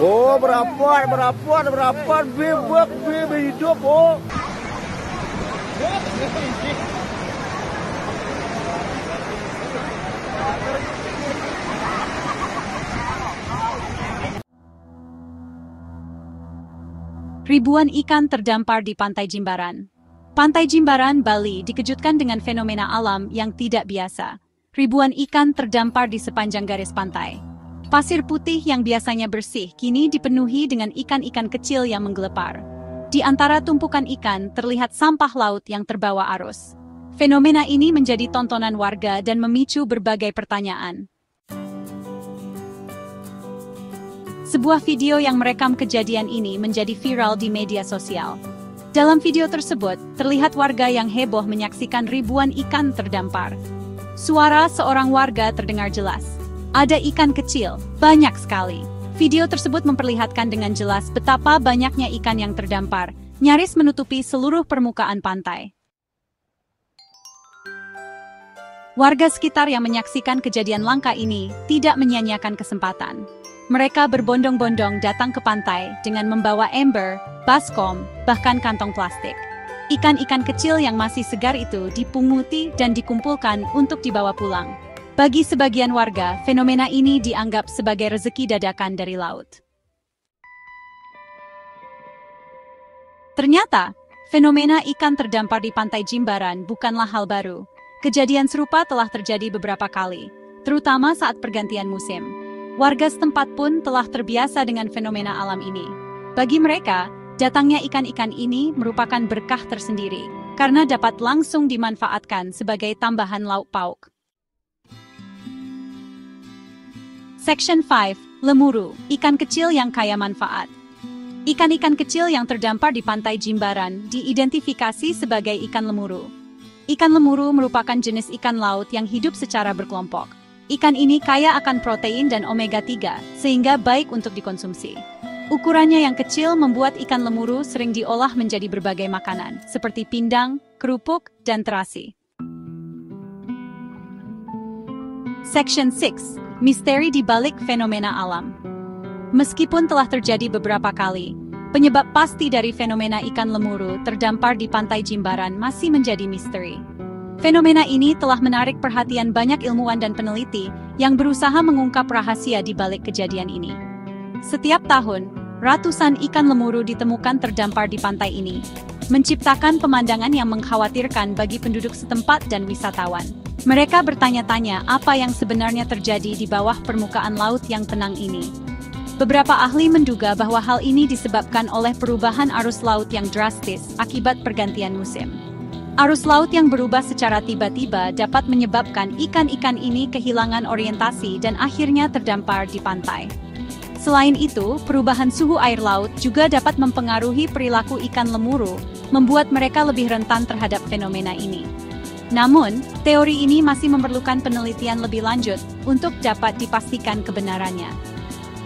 Oh, berapot, bebek hidup, oh. Ribuan ikan terdampar di Pantai Jimbaran. Pantai Jimbaran, Bali dikejutkan dengan fenomena alam yang tidak biasa. Ribuan ikan terdampar di sepanjang garis pantai. Pasir putih yang biasanya bersih kini dipenuhi dengan ikan-ikan kecil yang menggelepar. Di antara tumpukan ikan terlihat sampah laut yang terbawa arus. Fenomena ini menjadi tontonan warga dan memicu berbagai pertanyaan. Sebuah video yang merekam kejadian ini menjadi viral di media sosial. Dalam video tersebut, terlihat warga yang heboh menyaksikan ribuan ikan terdampar. Suara seorang warga terdengar jelas. Ada ikan kecil, banyak sekali. Video tersebut memperlihatkan dengan jelas betapa banyaknya ikan yang terdampar, nyaris menutupi seluruh permukaan pantai. Warga sekitar yang menyaksikan kejadian langka ini tidak menyia-nyiakan kesempatan. Mereka berbondong-bondong datang ke pantai dengan membawa ember, baskom, bahkan kantong plastik. Ikan-ikan kecil yang masih segar itu dipunguti dan dikumpulkan untuk dibawa pulang. Bagi sebagian warga, fenomena ini dianggap sebagai rezeki dadakan dari laut. Ternyata, fenomena ikan terdampar di Pantai Jimbaran bukanlah hal baru. Kejadian serupa telah terjadi beberapa kali, terutama saat pergantian musim. Warga setempat pun telah terbiasa dengan fenomena alam ini. Bagi mereka, datangnya ikan-ikan ini merupakan berkah tersendiri, karena dapat langsung dimanfaatkan sebagai tambahan lauk pauk. Section 5. Lemuru, ikan kecil yang kaya manfaat. Ikan-ikan kecil yang terdampar di Pantai Jimbaran diidentifikasi sebagai ikan lemuru. Ikan lemuru merupakan jenis ikan laut yang hidup secara berkelompok. Ikan ini kaya akan protein dan omega-3, sehingga baik untuk dikonsumsi. Ukurannya yang kecil membuat ikan lemuru sering diolah menjadi berbagai makanan, seperti pindang, kerupuk, dan terasi. Section 6. Misteri di balik fenomena alam. Meskipun telah terjadi beberapa kali, penyebab pasti dari fenomena ikan lemuru terdampar di Pantai Jimbaran masih menjadi misteri. Fenomena ini telah menarik perhatian banyak ilmuwan dan peneliti yang berusaha mengungkap rahasia di balik kejadian ini. Setiap tahun, ratusan ikan lemuru ditemukan terdampar di pantai ini, menciptakan pemandangan yang mengkhawatirkan bagi penduduk setempat dan wisatawan. Mereka bertanya-tanya apa yang sebenarnya terjadi di bawah permukaan laut yang tenang ini. Beberapa ahli menduga bahwa hal ini disebabkan oleh perubahan arus laut yang drastis akibat pergantian musim. Arus laut yang berubah secara tiba-tiba dapat menyebabkan ikan-ikan ini kehilangan orientasi dan akhirnya terdampar di pantai. Selain itu, perubahan suhu air laut juga dapat mempengaruhi perilaku ikan lemuru, membuat mereka lebih rentan terhadap fenomena ini. Namun, teori ini masih memerlukan penelitian lebih lanjut untuk dapat dipastikan kebenarannya.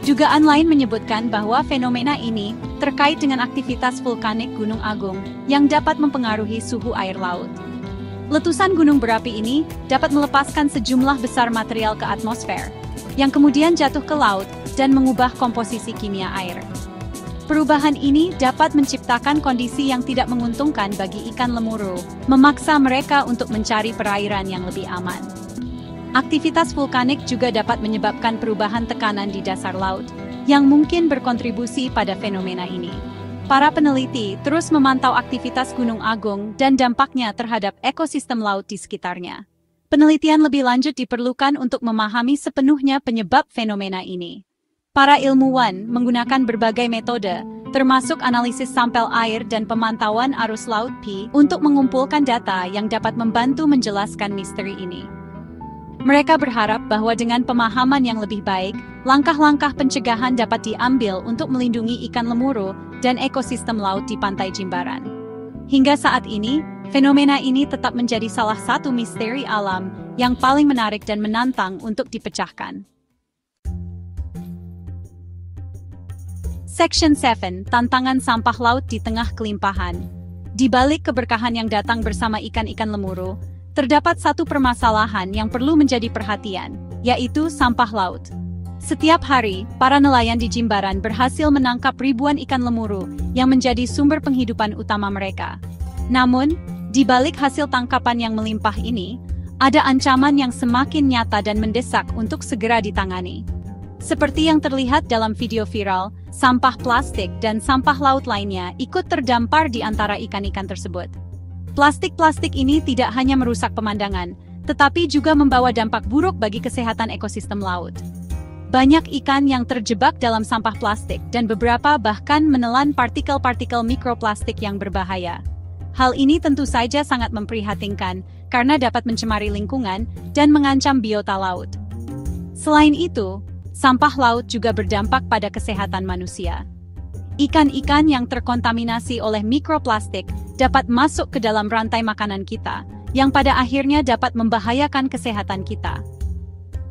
Dugaan lain menyebutkan bahwa fenomena ini terkait dengan aktivitas vulkanik Gunung Agung yang dapat mempengaruhi suhu air laut. Letusan gunung berapi ini dapat melepaskan sejumlah besar material ke atmosfer, yang kemudian jatuh ke laut dan mengubah komposisi kimia air. Perubahan ini dapat menciptakan kondisi yang tidak menguntungkan bagi ikan lemuru, memaksa mereka untuk mencari perairan yang lebih aman. Aktivitas vulkanik juga dapat menyebabkan perubahan tekanan di dasar laut, yang mungkin berkontribusi pada fenomena ini. Para peneliti terus memantau aktivitas Gunung Agung dan dampaknya terhadap ekosistem laut di sekitarnya. Penelitian lebih lanjut diperlukan untuk memahami sepenuhnya penyebab fenomena ini. Para ilmuwan menggunakan berbagai metode, termasuk analisis sampel air dan pemantauan arus laut (PI), untuk mengumpulkan data yang dapat membantu menjelaskan misteri ini. Mereka berharap bahwa dengan pemahaman yang lebih baik, langkah-langkah pencegahan dapat diambil untuk melindungi ikan lemuru dan ekosistem laut di Pantai Jimbaran. Hingga saat ini, fenomena ini tetap menjadi salah satu misteri alam yang paling menarik dan menantang untuk dipecahkan. Section 7. Tantangan sampah laut di tengah kelimpahan. Di balik keberkahan yang datang bersama ikan-ikan lemuru, terdapat satu permasalahan yang perlu menjadi perhatian, yaitu sampah laut. Setiap hari, para nelayan di Jimbaran berhasil menangkap ribuan ikan lemuru yang menjadi sumber penghidupan utama mereka. Namun, di balik hasil tangkapan yang melimpah ini, ada ancaman yang semakin nyata dan mendesak untuk segera ditangani. Seperti yang terlihat dalam video viral, sampah plastik dan sampah laut lainnya ikut terdampar di antara ikan-ikan tersebut. Plastik-plastik ini tidak hanya merusak pemandangan, tetapi juga membawa dampak buruk bagi kesehatan ekosistem laut. Banyak ikan yang terjebak dalam sampah plastik dan beberapa bahkan menelan partikel-partikel mikroplastik yang berbahaya. Hal ini tentu saja sangat memprihatinkan karena dapat mencemari lingkungan dan mengancam biota laut. Selain itu, sampah laut juga berdampak pada kesehatan manusia. Ikan-ikan yang terkontaminasi oleh mikroplastik dapat masuk ke dalam rantai makanan kita, yang pada akhirnya dapat membahayakan kesehatan kita.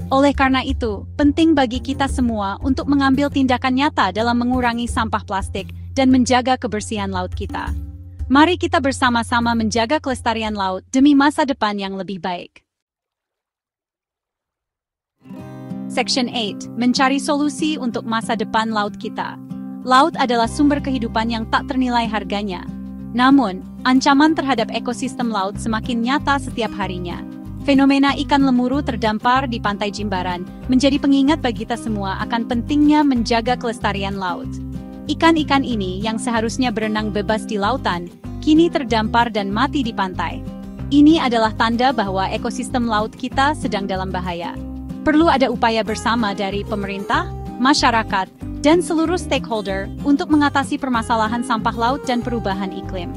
Oleh karena itu, penting bagi kita semua untuk mengambil tindakan nyata dalam mengurangi sampah plastik dan menjaga kebersihan laut kita. Mari kita bersama-sama menjaga kelestarian laut demi masa depan yang lebih baik. Section 8. Mencari solusi untuk masa depan laut kita. Laut adalah sumber kehidupan yang tak ternilai harganya. Namun, ancaman terhadap ekosistem laut semakin nyata setiap harinya. Fenomena ikan lemuru terdampar di pantai Jimbaran menjadi pengingat bagi kita semua akan pentingnya menjaga kelestarian laut. Ikan-ikan ini yang seharusnya berenang bebas di lautan, kini terdampar dan mati di pantai. Ini adalah tanda bahwa ekosistem laut kita sedang dalam bahaya. Perlu ada upaya bersama dari pemerintah, masyarakat, dan seluruh stakeholder untuk mengatasi permasalahan sampah laut dan perubahan iklim.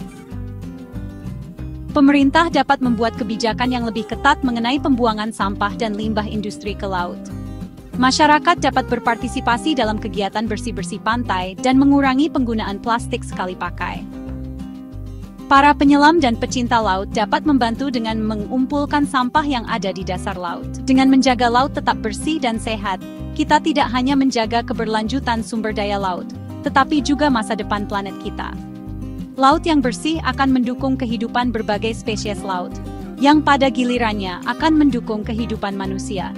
Pemerintah dapat membuat kebijakan yang lebih ketat mengenai pembuangan sampah dan limbah industri ke laut. Masyarakat dapat berpartisipasi dalam kegiatan bersih-bersih pantai dan mengurangi penggunaan plastik sekali pakai. Para penyelam dan pecinta laut dapat membantu dengan mengumpulkan sampah yang ada di dasar laut. Dengan menjaga laut tetap bersih dan sehat, kita tidak hanya menjaga keberlanjutan sumber daya laut, tetapi juga masa depan planet kita. Laut yang bersih akan mendukung kehidupan berbagai spesies laut, yang pada gilirannya akan mendukung kehidupan manusia.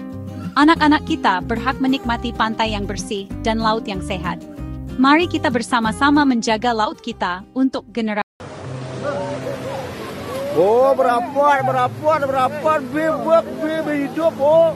Anak-anak kita berhak menikmati pantai yang bersih dan laut yang sehat. Mari kita bersama-sama menjaga laut kita untuk generasi. Oh, berapot, bibuk, hidup, oh.